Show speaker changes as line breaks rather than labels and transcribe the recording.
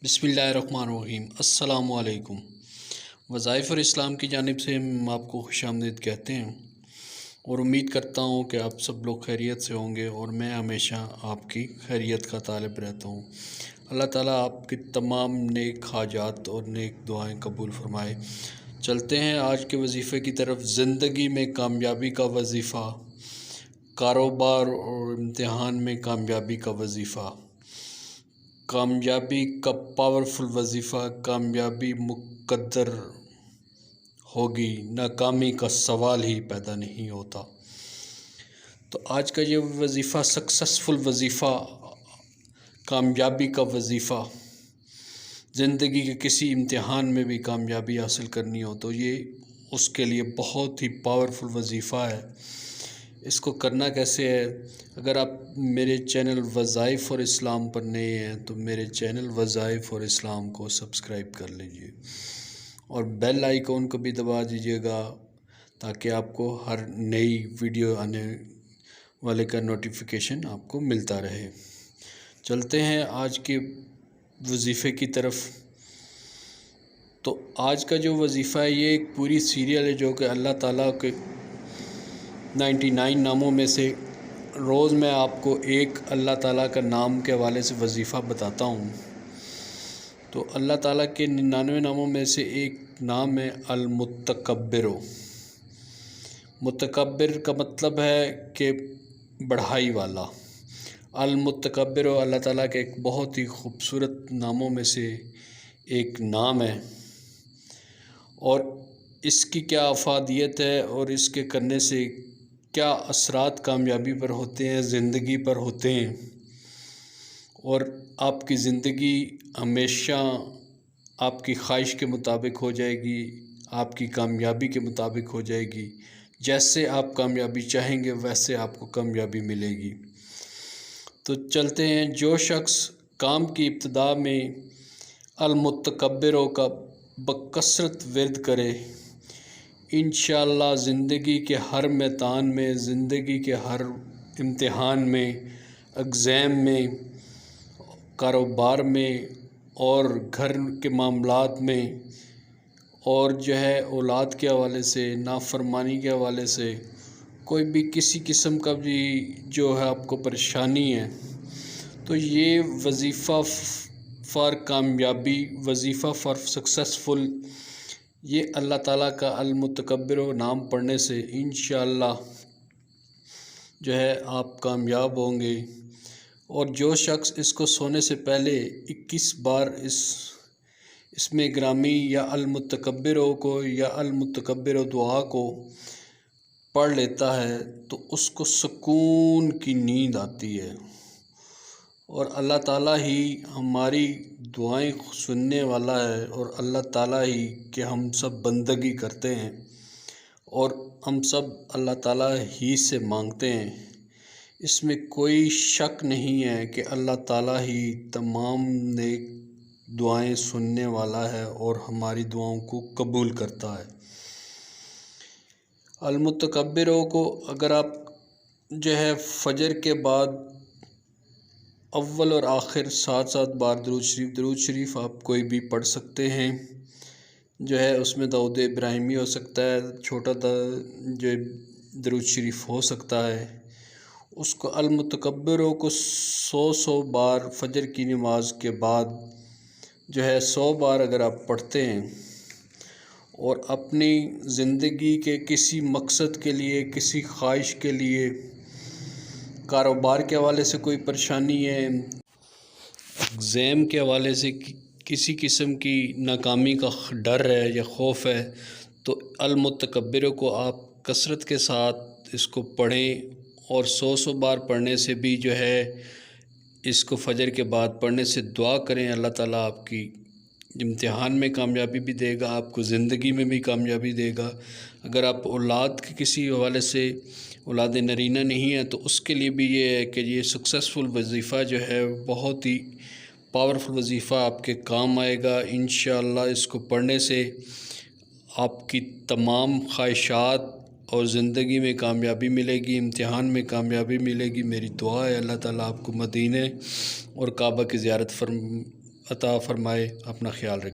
बिस्मिल्लाहिर्रहमानिर्रहीम। अस्सलाम वालेकुम। वज़ाइफ़ और इस्लाम की जानिब से हम आपको खुशामदीद कहते हैं और उम्मीद करता हूँ कि आप सब लोग खैरियत से होंगे और मैं हमेशा आपकी खैरियत का तालिब रहता हूँ। अल्लाह ताला आपकी तमाम नेक हाजात और नेक दुआएं कबूल फरमाए। चलते हैं आज के वजीफ़े की तरफ। ज़िंदगी में कामयाबी का वजीफ़ा, कारोबार और इम्तिहान में कामयाबी का वजीफ़ा। कामयाबी का पावरफुल वजीफ़ा, कामयाबी मुक़द्दर होगी, नाकामी का सवाल ही पैदा नहीं होता। तो आज का ये वजीफ़ा सक्सेसफुल वजीफ़ा, कामयाबी का वजीफ़ा, ज़िंदगी के किसी इम्तिहान में भी कामयाबी हासिल करनी हो तो ये उसके लिए बहुत ही पावरफुल वजीफ़ा है। इसको करना कैसे है? अगर आप मेरे चैनल वज़ाइफ़ और इस्लाम पर नए हैं तो मेरे चैनल वज़ाइफ़ और इस्लाम को सब्सक्राइब कर लीजिए और बेल आइकॉन को भी दबा दीजिएगा ताकि आपको हर नई वीडियो आने वाले का नोटिफिकेशन आपको मिलता रहे। चलते हैं आज के वजीफ़े की तरफ। तो आज का जो वजीफ़ा है ये एक पूरी सीरियल है जो कि अल्लाह ताला के 99 नामों में से रोज़ मैं आपको एक अल्लाह ताला का नाम के हवाले से वजीफ़ा बताता हूँ। तो अल्लाह ताला के 99 नामों में से एक नाम है अल-मुतकब्बिर। मुतकब्बिर का मतलब है कि बढ़ाई वाला। अल-मुतकब्बिर अल्लाह ताला के एक बहुत ही खूबसूरत नामों में से एक नाम है और इसकी क्या अफादियत है और इसके करने से क्या असरात कामयाबी पर होते हैं, ज़िंदगी पर होते हैं और आपकी ज़िंदगी हमेशा आपकी ख्वाहिश के मुताबिक हो जाएगी, आपकी कामयाबी के मुताबिक हो जाएगी। जैसे आप कामयाबी चाहेंगे वैसे आपको कामयाबी मिलेगी। तो चलते हैं। जो शख्स काम की इब्तिदा में अल-मुतकब्बिरों का बकसरत विर्द करे, इंशाअल्लाह ज़िंदगी के हर मैदान में, ज़िंदगी के हर इम्तिहान में, एग्ज़ाम में, कारोबार में और घर के मामलात में और जो है औलाद के हवाले से, नाफरमानी के हवाले से, कोई भी किसी किस्म का भी जो है आपको परेशानी है तो ये वजीफ़ा फ़ॉर कामयाबी, वजीफ़ा फ़ॉर सक्सेसफुल, ये अल्लाह ताला का अल-मुतकब्बिर नाम पढ़ने से इंशाअल्लाह जो है आप कामयाब होंगे। और जो शख्स इसको सोने से पहले 21 बार इसमें ग्रामी या अल-मुतकब्बिर को या अल-मुतकब्बिर दुआ को पढ़ लेता है तो उसको सुकून की नींद आती है और अल्लाह ताला ही हमारी दुआएं सुनने वाला है और अल्लाह ताला ही कि हम सब बंदगी करते हैं और हम सब अल्लाह ताला ही से मांगते हैं। इसमें कोई शक नहीं है कि अल्लाह ताला ही तमाम नेक दुआएं सुनने वाला है और हमारी दुआओं को कबूल करता है। अल-मुतकब्बिरों को अगर आप जो है फ़जर के बाद अव्वल और आखिर 7-7 बार दरूद शरीफ आप कोई भी पढ़ सकते हैं। जो है उसमें दाऊद इब्राहिमी हो सकता है, छोटा जो दरूद शरीफ हो सकता है। उसको अल-मुतकब्बिरों को 100 बार फ़जर की नमाज के बाद जो है 100 बार अगर आप पढ़ते हैं और अपनी ज़िंदगी के किसी मकसद के लिए, किसी ख्वाहिश के लिए, कारोबार के हवाले से कोई परेशानी है, एग्ज़ाम के हवाले से किसी किस्म की नाकामी का डर है या खौफ है तो अल-मुतकब्बिर को आप कसरत के साथ इसको पढ़ें और 100 बार पढ़ने से भी जो है इसको फ़जर के बाद पढ़ने से दुआ करें। अल्लाह ताला आपकी इम्तिहान में कामयाबी भी देगा, आपको ज़िंदगी में भी कामयाबी देगा। अगर आप औलाद के किसी हवाले से औलाद नरीना नहीं है तो उसके लिए भी ये है कि ये सक्सेसफुल वजीफ़ा जो है बहुत ही पावरफुल वजीफ़ा आपके काम आएगा। इंशाअल्लाह इसको पढ़ने से आपकी तमाम ख्वाहिशात और ज़िंदगी में कामयाबी मिलेगी, इम्तिहान में कामयाबी मिलेगी। मेरी दुआ है अल्लाह ताला आपको मदीने और काबा की ज़ियारत عطا فرمائے۔ اپنا خیال رکھیں۔